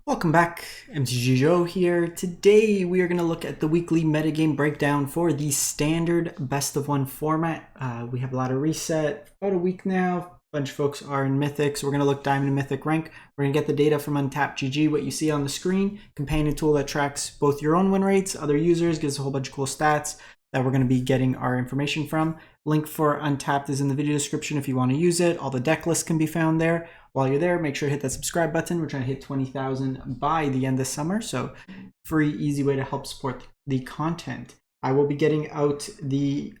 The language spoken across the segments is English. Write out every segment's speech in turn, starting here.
Welcome back, MTG Joe here. Today we are going to look at the weekly metagame breakdown for the standard best of one format. We have a lot of reset, about a week now. A bunch of folks are in Mythic, so we're going to look Diamond and Mythic rank. We're going to get the data from Untapped.gg, what you see on the screen, companion tool that tracks both your own win rates, other users, gives a whole bunch of cool stats that we're going to be getting our information from. Link for Untapped is in the video description if you want to use it. All the deck lists can be found there. While you're there, make sure to hit that subscribe button. We're trying to hit 20,000 by the end of summer, so free, easy way to help support the content. I will be getting out the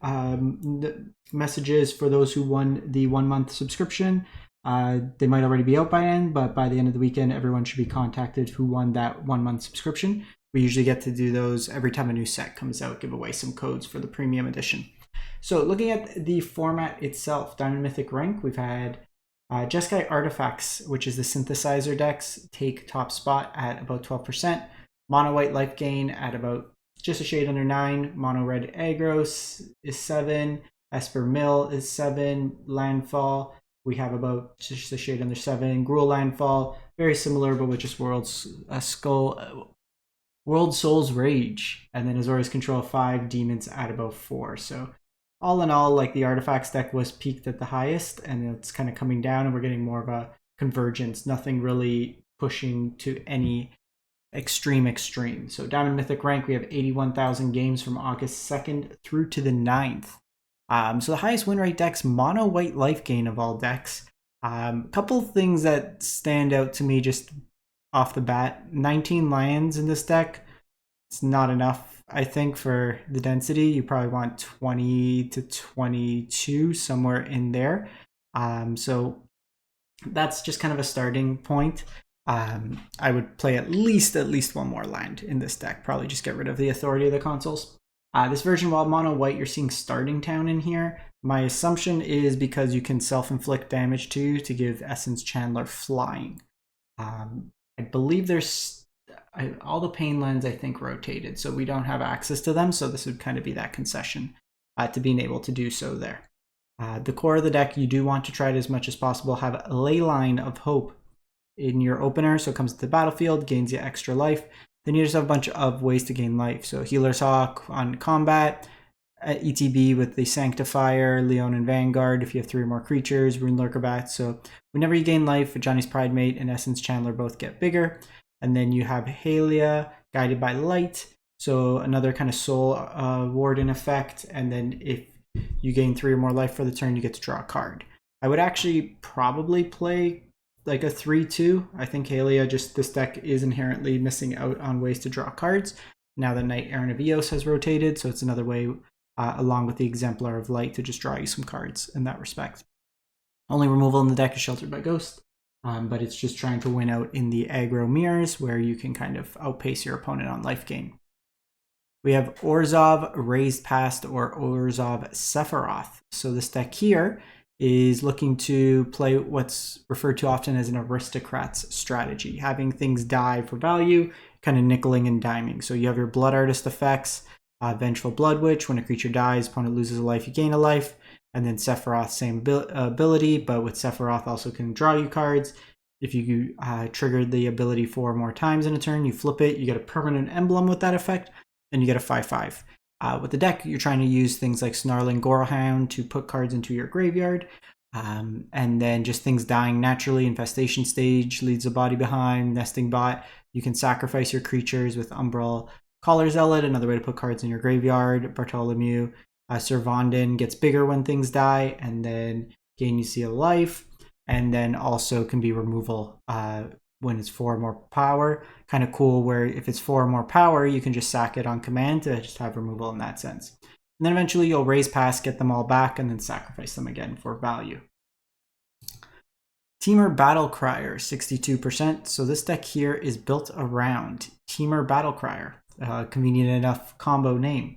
messages for those who won the 1 month subscription. They might already be out by then, but by the end of the weekend, everyone should be contacted who won that 1 month subscription. We usually get to do those every time a new set comes out, give away some codes for the premium edition. So looking at the format itself, Diamond Mythic rank, we've had Jeskai Artifacts, which is the synthesizer decks, take top spot at about 12%. Mono white life gain at about just a shade under 9. Mono red aggro is 7. Esper Mill is 7. Landfall, we have about just a shade under 7. Gruul Landfall, very similar, but with just World Soul's Rage. And then Azorius Control 5. Demons at about 4. So all in all, like the Artifacts deck was peaked at the highest, and it's kind of coming down, and we're getting more of a convergence. Nothing really pushing to any extreme. So Diamond Mythic rank, we have 81,000 games from August 2nd through to the 9th. So the highest win rate decks, mono white life gain of all decks. Couple things that stand out to me just off the bat. 19 lands in this deck. It's not enough. I think for the density, you probably want 20 to 22, somewhere in there. So that's just kind of a starting point. I would play at least one more land in this deck. Probably just get rid of the authority of the consoles. This version, while mono white, you're seeing Starting Town in here. My assumption is because you can self-inflict damage to give Essence Chandler flying. I believe there's all the pain lands, I think, rotated, so we don't have access to them, so this would kind of be that concession to being able to do so there. The core of the deck, you do want to try it as much as possible. Have a Leyline of Hope in your opener, so it comes to the battlefield, gains you extra life. Then you just have a bunch of ways to gain life. So Healer's Hawk on combat, ETB with the Sanctifier, Leon and Vanguard if you have 3 or more creatures, Rune Lurker Bats. So whenever you gain life, Johnny's Pridemate and Essence Chandler both get bigger. And then you have Halia, Guided by Light, so another kind of soul warden effect. And then if you gain 3 or more life for the turn, you get to draw a card. I would actually probably play like a 3-2. I think Halia, just this deck is inherently missing out on ways to draw cards. Now that Knight Errant of Eos has rotated, so it's another way, along with the Exemplar of Light, to just draw you some cards in that respect. Only removal in the deck is Sheltered by Ghost. But it's just trying to win out in the aggro mirrors where you can kind of outpace your opponent on life gain. We have Orzhov Raised Past or Orzhov Sephiroth. So this deck here is looking to play what's referred to often as an aristocrat's strategy, having things die for value, kind of nickeling and diming. So you have your Blood Artist effects, Vengeful Blood Witch. When a creature dies, opponent loses a life, you gain a life. And then Sephiroth, same ability, but with Sephiroth also can draw you cards. If you trigger the ability 4 more times in a turn, you flip it, you get a permanent emblem with that effect, and you get a 5/5. With the deck, you're trying to use things like Snarling Gorehound to put cards into your graveyard, and then just things dying naturally. Infestation Stage leaves a body behind, Nesting Bot. You can sacrifice your creatures with Umbral Collar Zealot, another way to put cards in your graveyard. Bartholomew. Servandin gets bigger when things die, and then gain you seal life, and then also can be removal when it's 4 more power. Kind of cool where if it's 4 more power, you can just sack it on command to just have removal in that sense. And then eventually you'll raise past, get them all back, and then sacrifice them again for value. Temur Battlecrier, 62%. So this deck here is built around Temur Battlecrier, convenient enough combo name.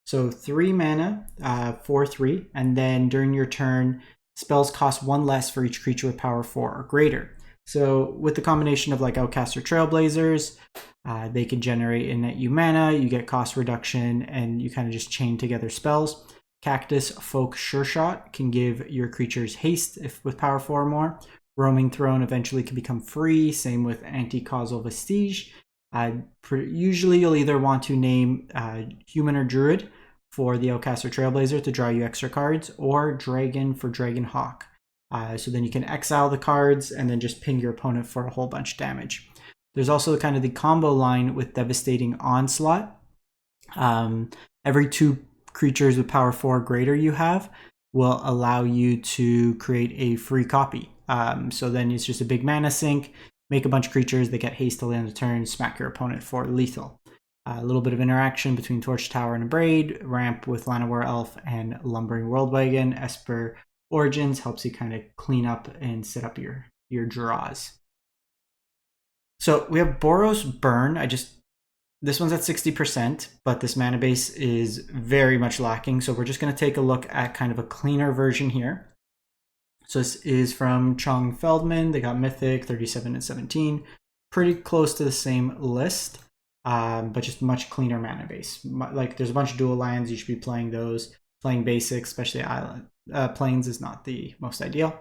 So 3 mana, 4/3, and then during your turn, spells cost 1 less for each creature with power 4 or greater. So with the combination of like Outcast or Trailblazers, they can generate and net you mana, you get cost reduction, and you kind of just chain together spells. Cactus Folk Sure Shot can give your creatures haste if with power 4 or more, Roaming Throne eventually can become free. Same with Anti-Causal Vestige. Usually you'll either want to name Human or Druid for the Outcaster Trailblazer to draw you extra cards, or Dragon for Dragon Hawk. So then you can exile the cards and then just ping your opponent for a whole bunch of damage. There's also kind of the combo line with Devastating Onslaught. Every 2 creatures with power 4 or greater you have will allow you to create a free copy. So then it's just a big mana sink, make a bunch of creatures that get haste till the end of the turn, smack your opponent for lethal. A little bit of interaction between Torch Tower and Abrade, ramp with Llanowar Elf and Lumbering Worldwagon. Esper Origins helps you kind of clean up and set up your draws. So we have Boros Burn. This one's at 60%, but this mana base is very much lacking. So we're just going to take a look at kind of a cleaner version here. So this is from Chong Feldman. They got Mythic, 37 and 17. Pretty close to the same list, but just much cleaner mana base. Like there's a bunch of dual lands. You should be playing those. Playing basics, especially Island Plains, is not the most ideal.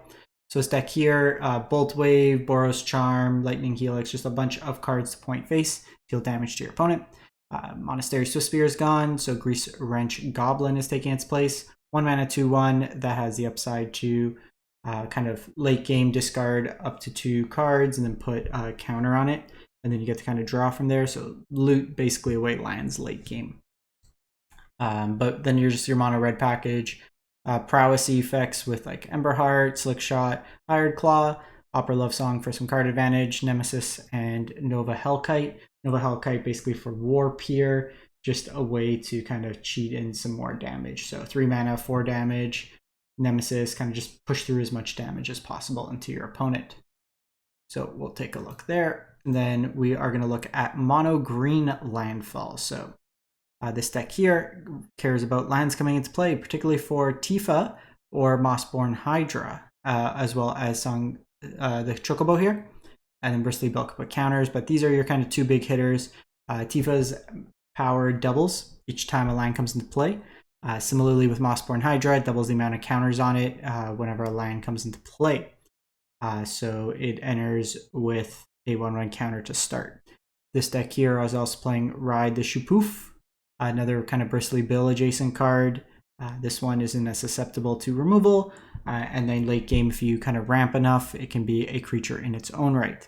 So this deck here, Bolt Wave, Boros Charm, Lightning Helix, just a bunch of cards to point face, deal damage to your opponent. Monastery Swiftspear is gone, so Grease Wrench Goblin is taking its place. 1 mana 2/1 that has the upside to kind of late game discard up to 2 cards and then put a counter on it. And then you get to kind of draw from there. So loot basically away lands late game. But then you're just your mono red package. Prowess effects with like Emberheart, Slick Shot, Hired Claw, Opera Love Song for some card advantage, Nemesis, and Nova Hellkite. Nova Hellkite basically for War Peer, just a way to kind of cheat in some more damage. So 3 mana, 4 damage. Nemesis, kind of just push through as much damage as possible into your opponent. So we'll take a look there. And then we are going to look at mono green landfall. So this deck here cares about lands coming into play, particularly for Tifa or Mossborn Hydra, as well as the Chocobo here, and then Bristly Bill could put counters. But these are your kind of 2 big hitters. Tifa's power doubles each time a land comes into play. Similarly with Mossborn Hydra, it doubles the amount of counters on it whenever a land comes into play. So it enters with a 1/1 counter to start. This deck here, I was also playing Ride the Shupoof, another kind of Bristly Bill adjacent card. This one isn't as susceptible to removal. And then late game, if you kind of ramp enough, it can be a creature in its own right.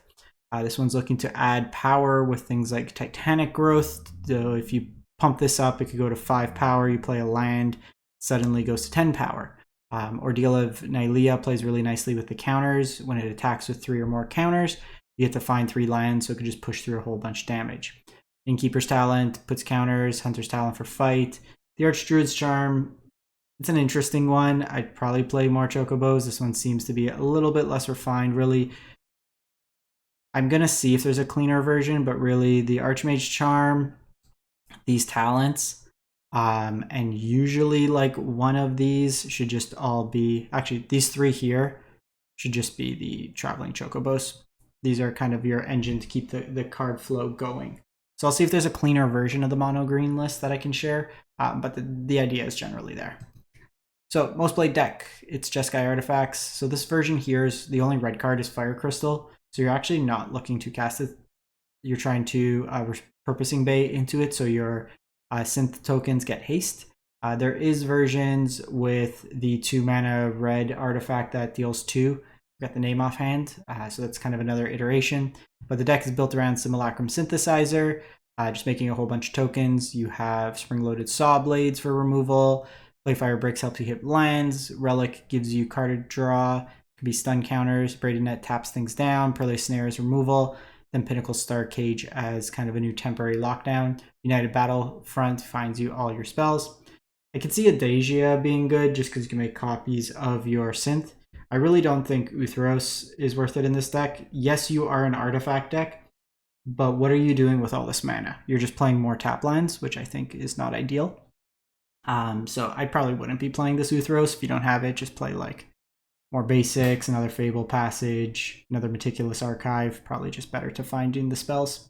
This one's looking to add power with things like Titanic Growth. So if you pump this up, it could go to 5 power. You play a land, suddenly goes to 10 power. Ordeal of Nylea plays really nicely with the counters. When it attacks with 3 or more counters, you get to find 3 lands, so it can just push through a whole bunch of damage. Innkeeper's Talent puts counters, Hunter's Talent for fight. The Archdruid's Charm, it's an interesting one. I'd probably play more Chocobos. This one seems to be a little bit less refined, really. I'm going to see if there's a cleaner version, but really the Archmage Charm, these talents, and usually like one of these should just all be, actually these 3 here should just be the Traveling Chocobos. These are kind of your engine to keep the card flow going. So I'll see if there's a cleaner version of the mono green list that I can share, but the idea is generally there. So most played deck, it's Jeskai Artifacts. So this version here is the only red card is Fire Crystal. So you're actually not looking to cast it. You're trying to repurposing bait into it, so your synth tokens get haste. There is versions with the 2 mana red artifact that deals 2. Got the name offhand, so that's kind of another iteration. But the deck is built around Simulacrum Synthesizer, just making a whole bunch of tokens. You have Spring-Loaded Saw Blades for removal. Playfire Bricks helps you hit lands. Relic gives you card draw. Could be stun counters. Braided Net taps things down. Pearly Snare is removal. Then Pinnacle Star Cage as kind of a new temporary lockdown. United Battlefront finds you all your spells. I could see Adasia being good just because you can make copies of your synth. I really don't think Uthros is worth it in this deck. Yes, you are an artifact deck, but what are you doing with all this mana? You're just playing more tap lands, which I think is not ideal. So I probably wouldn't be playing this Uthros. If you don't have it, just play like more basics, another Fable Passage, another Meticulous Archive. Probably just better to find in the spells.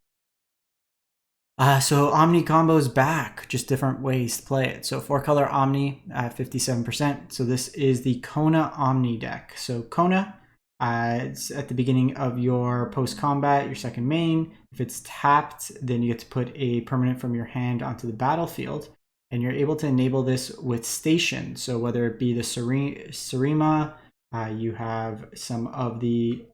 So Omni combo's back, just different ways to play it. So 4-color Omni at 57%. So this is the Kona Omni deck. So Kona It's at the beginning of your post-combat, your second main. If it's tapped, then you get to put a permanent from your hand onto the battlefield. And you're able to enable this with station. So whether it be the Sarima, you have some of the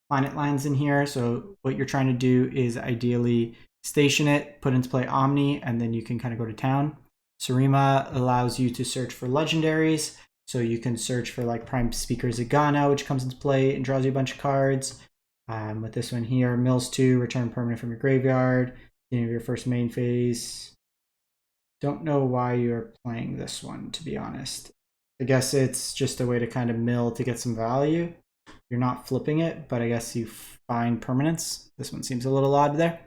planet lands in here. So what you're trying to do is ideally station it, put into play Omni, and then you can kind of go to town. Sarima allows you to search for legendaries. So you can search for like Prime Speaker Zagana, which comes into play and draws you a bunch of cards. With this one here, Mills 2, return permanent from your graveyard. Beginning of your first main phase. Don't know why you're playing this one, to be honest. I guess it's just a way to kind of mill to get some value. You're not flipping it, but I guess you find permanents. This one seems a little odd there.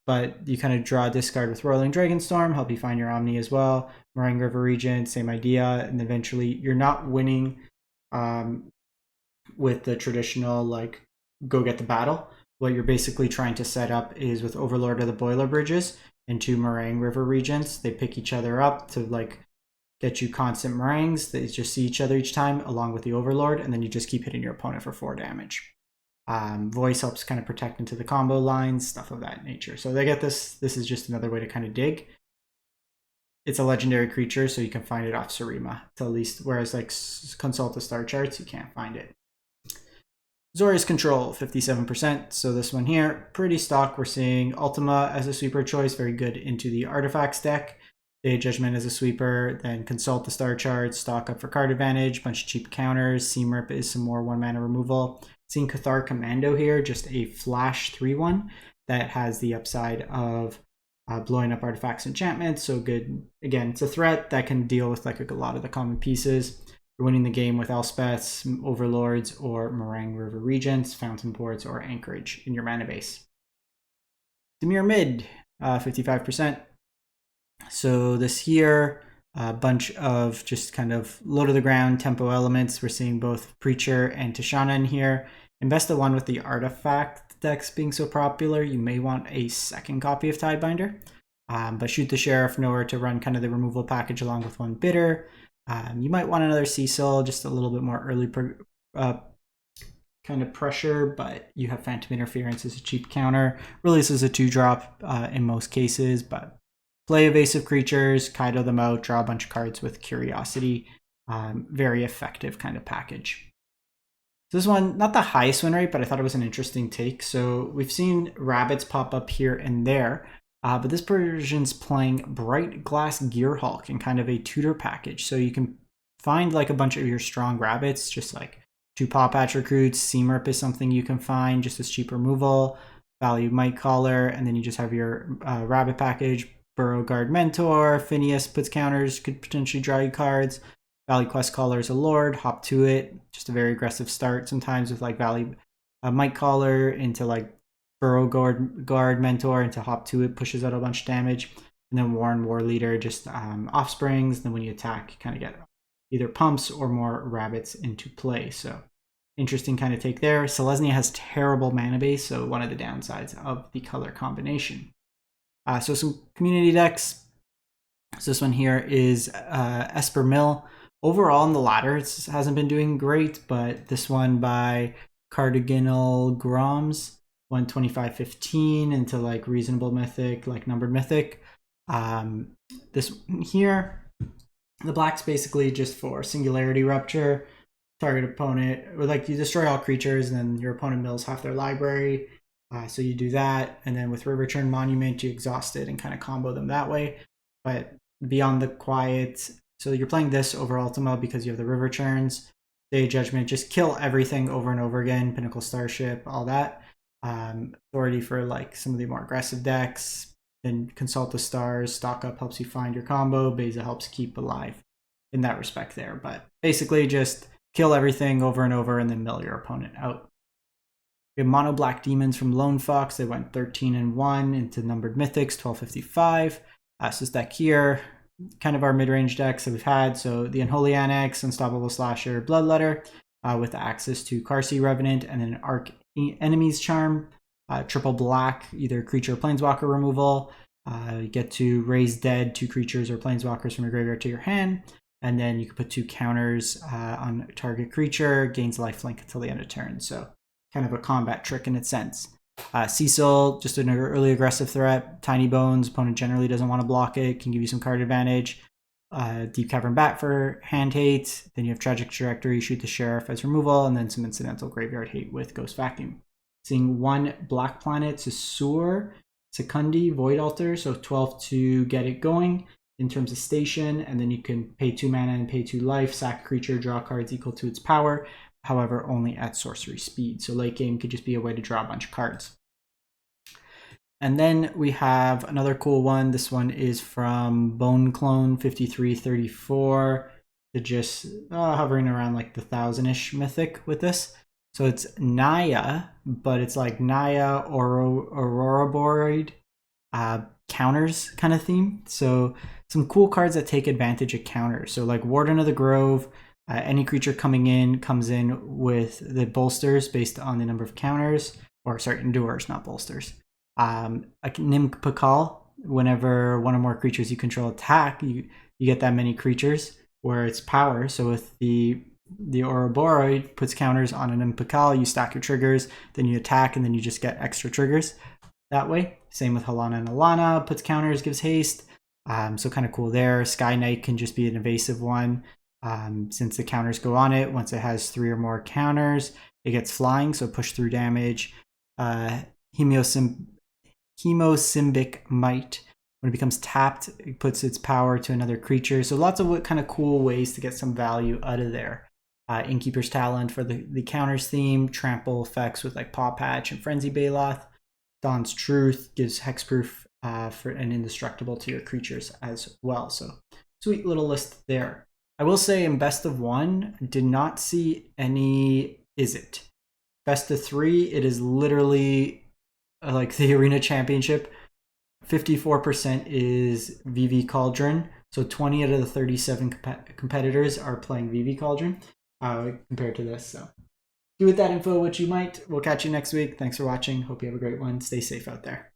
But you kind of draw a discard with Roiling Dragonstorm, help you find your Omni as well. Meringue River Regent, same idea. And eventually you're not winning with the traditional, like, go get the battle. What you're basically trying to set up is with Overlord of the Boiler Bridges and 2 Meringue River Regents. They pick each other up to, like, get you constant meringues. They just see each other each time along with the Overlord, and then you just keep hitting your opponent for 4 damage. Voice helps kind of protect into the combo lines, stuff of that nature. So they get this. This is just another way to kind of dig. It's a legendary creature, so you can find it off Sarima to at least, whereas like consult the star charts, you can't find it. Azorius Control, 57%. So this one here, pretty stock. We're seeing Ultima as a sweeper choice, very good into the Artifacts deck. Day of Judgment as a sweeper, then consult the star charts, stock up for card advantage, bunch of cheap counters. Seam Rip is some more 1-mana removal. Seeing Cathar Commando here, just a flash 3/1 that has the upside of blowing up artifacts, enchantments. So good. Again, it's a threat that can deal with like a lot of the common pieces. You're winning the game with Elspeths, Overlords, or Meringue River Regents, Fountain Ports, or Anchorage in your mana base. Dimir Mid, 55%. So this here, a bunch of just kind of low to the ground tempo elements. We're seeing both Preacher and Tishana in here. Invest the one with the artifact decks being so popular. You may want a second copy of Tidebinder. But Shoot the Sheriff nowhere to run kind of the removal package along with 1 bitter. You might want another Cecil, just a little bit more early kind of pressure, but you have Phantom Interference as a cheap counter. Really, this is a 2-drop in most cases, but play evasive creatures, Kaido them out, draw a bunch of cards with Curiosity. Very effective kind of package. So this one, not the highest win rate, but I thought it was an interesting take. So we've seen Rabbits pop up here and there, but this version's playing Bright Glass Gearhulk in kind of a tutor package. So you can find like a bunch of your strong Rabbits, just like 2 Paw Patch Recruits. Seam Rip is something you can find just as cheap removal. Value Might Caller, and then you just have your Rabbit package. Burrow Guard Mentor, Phineas puts counters, could potentially draw you cards. Valley Quest Caller is a Lord, hop to it. Just a very aggressive start sometimes with like Valley Might Caller into like Burrow Guard Mentor into hop to it, pushes out a bunch of damage. And then Warren War Leader, just offsprings. Then when you attack, you kind of get either pumps or more Rabbits into play. So interesting kind of take there. Selesnya has terrible mana base, so one of the downsides of the color combination. So some community decks. So this one here is Esper Mill. Overall in the ladder, it hasn't been doing great, but this one by Cardiganal Groms went 25-15 into like reasonable mythic, like numbered mythic. This one here, the black's basically just for Singularity Rupture. Target opponent, or like you destroy all creatures, and then your opponent mills half their library. So you do that, and then with Riverturn Monument, you exhaust it and kind of combo them that way. But beyond the quiet, so you're playing this over Ultima because you have the Riverturns. Day of Judgment, just kill everything over and over again. Pinnacle Starship, all that. Authority for like some of the more aggressive decks. Then Consult the Stars, stock up helps you find your combo. Beza helps keep alive in that respect there. But basically just kill everything over and over and then mill your opponent out. We have Mono Black Demons from Lone Fox. They went 13-1 into numbered mythics, 1255. So this deck here, kind of our mid-range decks that we've had. So the Unholy Annex, Unstoppable Slasher, Bloodletter, with access to Karsi Revenant, and then Arc Enemy's Charm. Triple black, either creature or planeswalker removal. You get to raise dead 2 creatures or planeswalkers from your graveyard to your hand. and then you can put 2 counters on target creature, gains lifelink until the end of turn. So kind of a combat trick in its sense. Cecil, just an early aggressive threat. Tiny Bones, opponent generally doesn't want to block it, can give you some card advantage. Deep Cavern Bat for hand hate. Then you have Tragic Trajectory, Shoot the Sheriff as removal, and then some incidental graveyard hate with Ghost Vacuum. Seeing 1 black planet, Susur, Secundi, Void Altar, so 12 to get it going in terms of station, and then you can pay 2 mana and pay 2 life, sack creature, draw cards equal to its power, however only at sorcery speed. So late game could just be a way to draw a bunch of cards. And then we have another cool one. This one is from Bone Clone 5334. They're just hovering around like the 1,000-ish mythic with this. So it's Naya, but it's like Naya Aurora Boreid counters kind of theme. So some cool cards that take advantage of counters. So like Warden of the Grove, any creature coming in comes in with the bolsters based on the number of counters, or sorry, endures, not bolsters. Like Nim Pakal, whenever one or more creatures you control attack, you get that many creatures where it's power. So with the Ouroboros puts counters on an Nim Pakal, you stack your triggers, then you attack, and then you just get extra triggers that way. Same with Halana and Alana, puts counters, gives haste. So kind of cool there. Sky Knight can just be an evasive one. Since the counters go on it, once it has 3 or more counters, it gets flying, so push through damage. Hemosymbic Might, when it becomes tapped, it puts its power to another creature. So lots of kind of cool ways to get some value out of there. Innkeeper's Talent for the counters theme, trample effects with like Paw Patch and Frenzy Baloth. Dawn's Truth gives hexproof for an indestructible to your creatures as well. So sweet little list there. I will say in best of 1, did not see any Izzet. Best of 3, it is literally like the Arena Championship. 54% is VV Cauldron. So 20 out of the 37 competitors are playing VV Cauldron compared to this. So do with that info what you might. We'll catch you next week. Thanks for watching. Hope you have a great one. Stay safe out there.